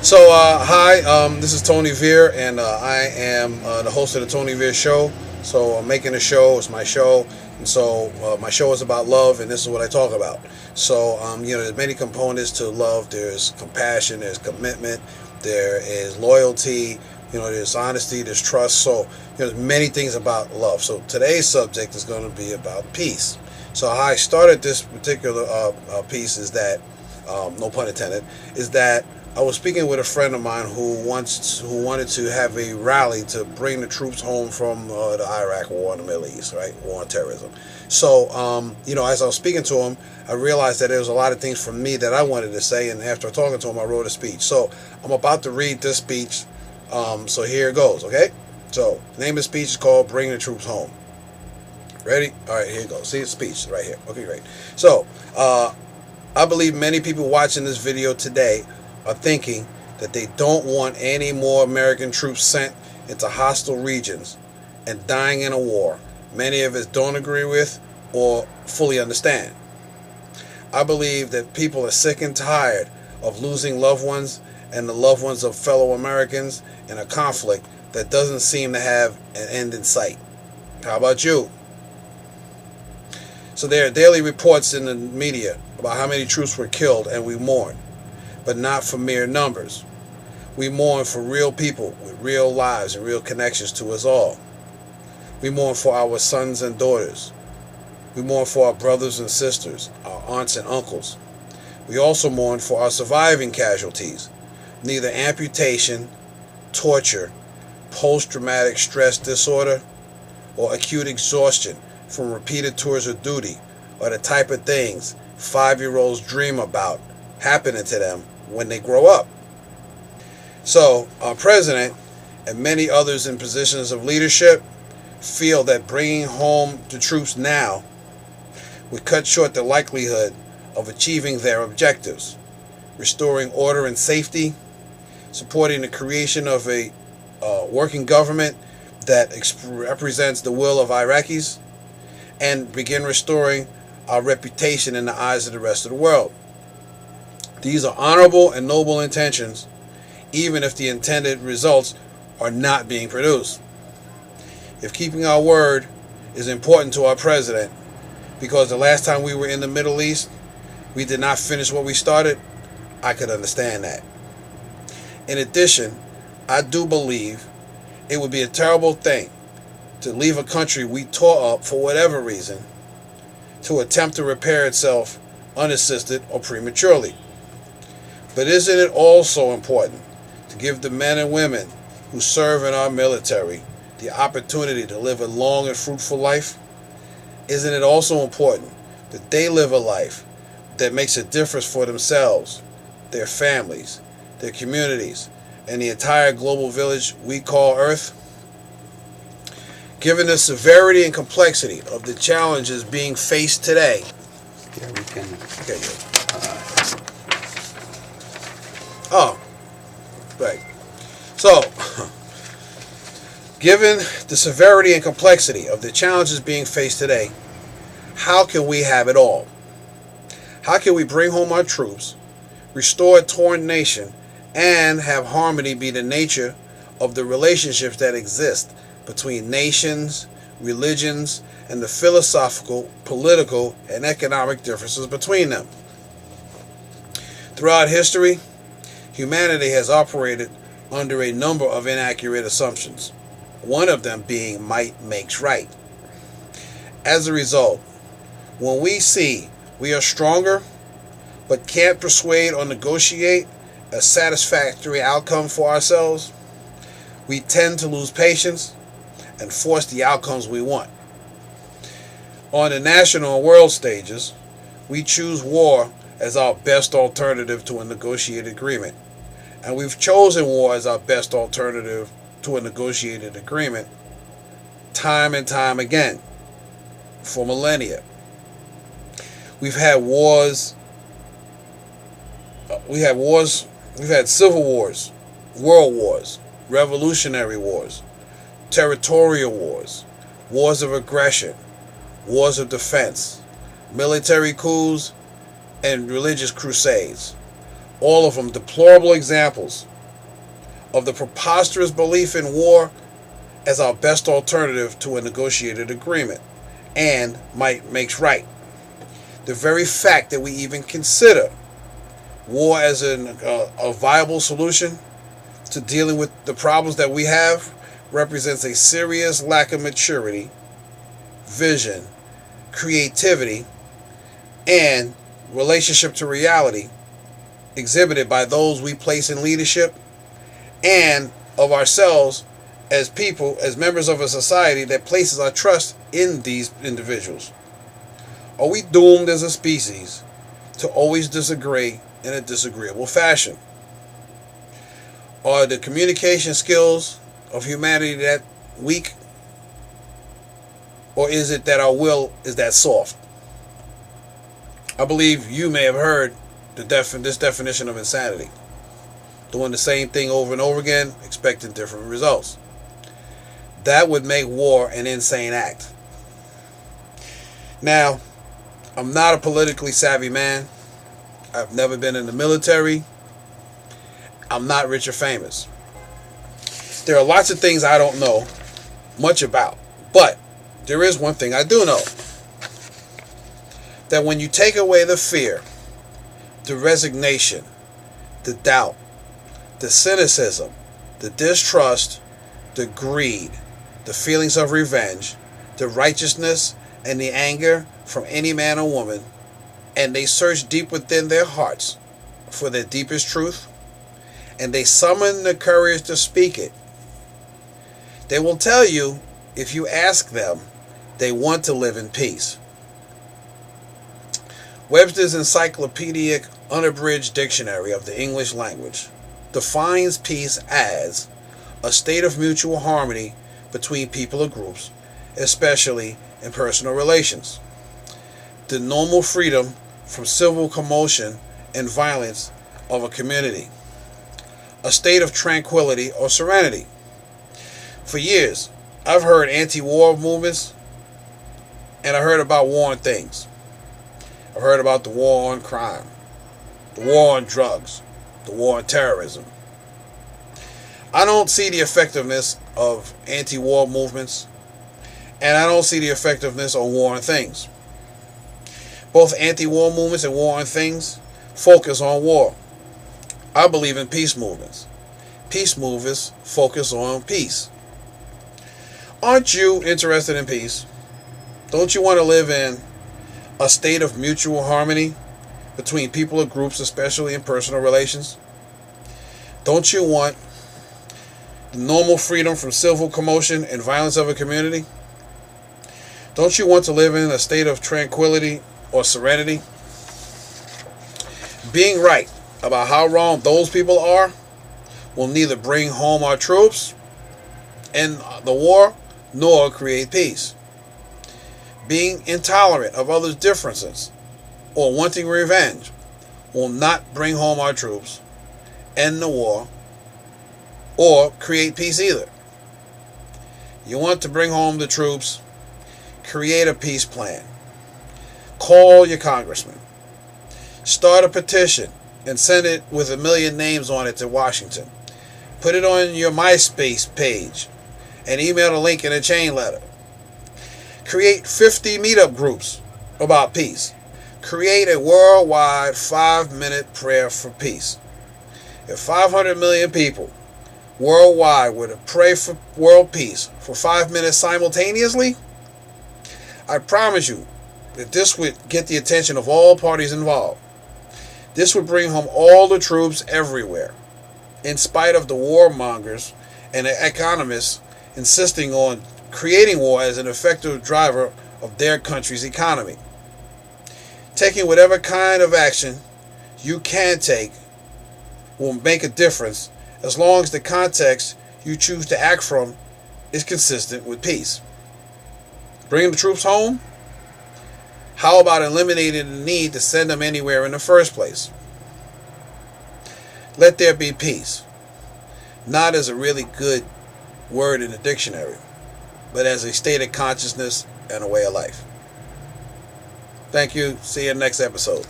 Hi, this is Tony Veer, and I am the host of the Tony Veer Show. So, I'm making a show, it's my show, and so my show is about love, and this is what I talk about. So, there's many components to love. There's compassion, there's commitment, there is loyalty, there's honesty, there's trust. So, there's many things about love. So, today's subject is going to be about peace. So, how I started this particular piece is that, no pun intended, is that I was speaking with a friend of mine who wanted to have a rally to bring the troops home from the Iraq War in the Middle East, right? War on terrorism. So, as I was speaking to him, I realized that there was a lot of things from me that I wanted to say, and after talking to him, I wrote a speech. So, I'm about to read this speech. So here it goes, okay? So, the name of the speech is called "Bring the Troops Home." Ready? All right, here it goes. See the speech right here. Okay, great. So, I believe many people watching this video today are thinking that they don't want any more American troops sent into hostile regions and dying in a war many of us don't agree with or fully understand. I believe that people are sick and tired of losing loved ones and the loved ones of fellow Americans in a conflict that doesn't seem to have an end in sight. How about you? So there are daily reports in the media about how many troops were killed, and we mourn, but not for mere numbers. We mourn for real people with real lives and real connections to us all. We mourn for our sons and daughters. We mourn for our brothers and sisters, our aunts and uncles. We also mourn for our surviving casualties. Neither amputation, torture, post-traumatic stress disorder, or acute exhaustion from repeated tours of duty are the type of things 5-year-olds dream about happening to them when they grow up. So, our president and many others in positions of leadership feel that bringing home the troops now would cut short the likelihood of achieving their objectives, restoring order and safety, supporting the creation of a working government that represents the will of Iraqis, and begin restoring our reputation in the eyes of the rest of the world. These are honorable and noble intentions, even if the intended results are not being produced. If keeping our word is important to our president, because the last time we were in the Middle East, we did not finish what we started, I could understand that. In addition, I do believe it would be a terrible thing to leave a country we tore up for whatever reason to attempt to repair itself unassisted or prematurely. But isn't it also important to give the men and women who serve in our military the opportunity to live a long and fruitful life? Isn't it also important that they live a life that makes a difference for themselves, their families, their communities, and the entire global village we call Earth? Given the severity and complexity of the challenges being faced today. Yeah, we can. Okay, good. Oh, right. So, given the severity and complexity of the challenges being faced today, how can we have it all? How can we bring home our troops, restore a torn nation, and have harmony be the nature of the relationships that exist between nations, religions, and the philosophical, political, and economic differences between them? Throughout history, humanity has operated under a number of inaccurate assumptions, one of them being might makes right. As a result, when we see we are stronger but can't persuade or negotiate a satisfactory outcome for ourselves, we tend to lose patience and force the outcomes we want. On the national and world stages, we choose war as our best alternative to a negotiated agreement. And we've chosen war as our best alternative to a negotiated agreement time and time again for millennia. We've had wars, we've had civil wars, world wars, revolutionary wars, territorial wars, wars of aggression, wars of defense, military coups, and religious crusades. All of them deplorable examples of the preposterous belief in war as our best alternative to a negotiated agreement and might makes right. The very fact that we even consider war as a viable solution to dealing with the problems that we have represents a serious lack of maturity, vision, creativity, and relationship to reality exhibited by those we place in leadership and of ourselves as people, as members of a society that places our trust in these individuals. Are we doomed as a species to always disagree in a disagreeable fashion? Are the communication skills of humanity that weak? Or is it that our will is that soft? I believe you may have heard this definition of insanity. Doing the same thing over and over again, expecting different results. That would make war an insane act. Now, I'm not a politically savvy man. I've never been in the military. I'm not rich or famous. There are lots of things I don't know much about. But there is one thing I do know. That when you take away the fear, the resignation, the doubt, the cynicism, the distrust, the greed, the feelings of revenge, the righteousness, and the anger from any man or woman, and they search deep within their hearts for their deepest truth, and they summon the courage to speak it, they will tell you, if you ask them, they want to live in peace. Webster's Encyclopedic Unabridged Dictionary of the English Language defines peace as a state of mutual harmony between people or groups, especially in personal relations. The normal freedom from civil commotion and violence of a community. A state of tranquility or serenity. For years, I've heard anti-war movements, and I heard about war on things. I've heard about the war on crime, the war on drugs, the war on terrorism. I don't see the effectiveness of anti-war movements, and I don't see the effectiveness on war on things. Both anti-war movements and war on things focus on war. I believe in peace movements. Peace movers focus on peace. Aren't you interested in peace? Don't you want to live in a state of mutual harmony between people or groups, especially in personal relations? Don't you want the normal freedom from civil commotion and violence of a community? Don't you want to live in a state of tranquility or serenity? Being right about how wrong those people are will neither bring home our troops and the war nor create peace. Being intolerant of others' differences or wanting revenge will not bring home our troops, end the war, or create peace either. You want to bring home the troops? Create a peace plan. Call your congressman. Start a petition and send it with 1 million names on it to Washington. Put it on your MySpace page and email a link in a chain letter. Create 50 meetup groups about peace. Create a worldwide 5-minute prayer for peace. If 500 million people worldwide were to pray for world peace for 5 minutes simultaneously, I promise you that this would get the attention of all parties involved. This would bring home all the troops everywhere, in spite of the warmongers and the economists insisting on creating war as an effective driver of their country's economy. Taking whatever kind of action you can take will make a difference as long as the context you choose to act from is consistent with peace. Bringing the troops home? How about eliminating the need to send them anywhere in the first place? Let there be peace. Not as a really good word in the dictionary, but as a state of consciousness and a way of life. Thank you. See you in the next episode.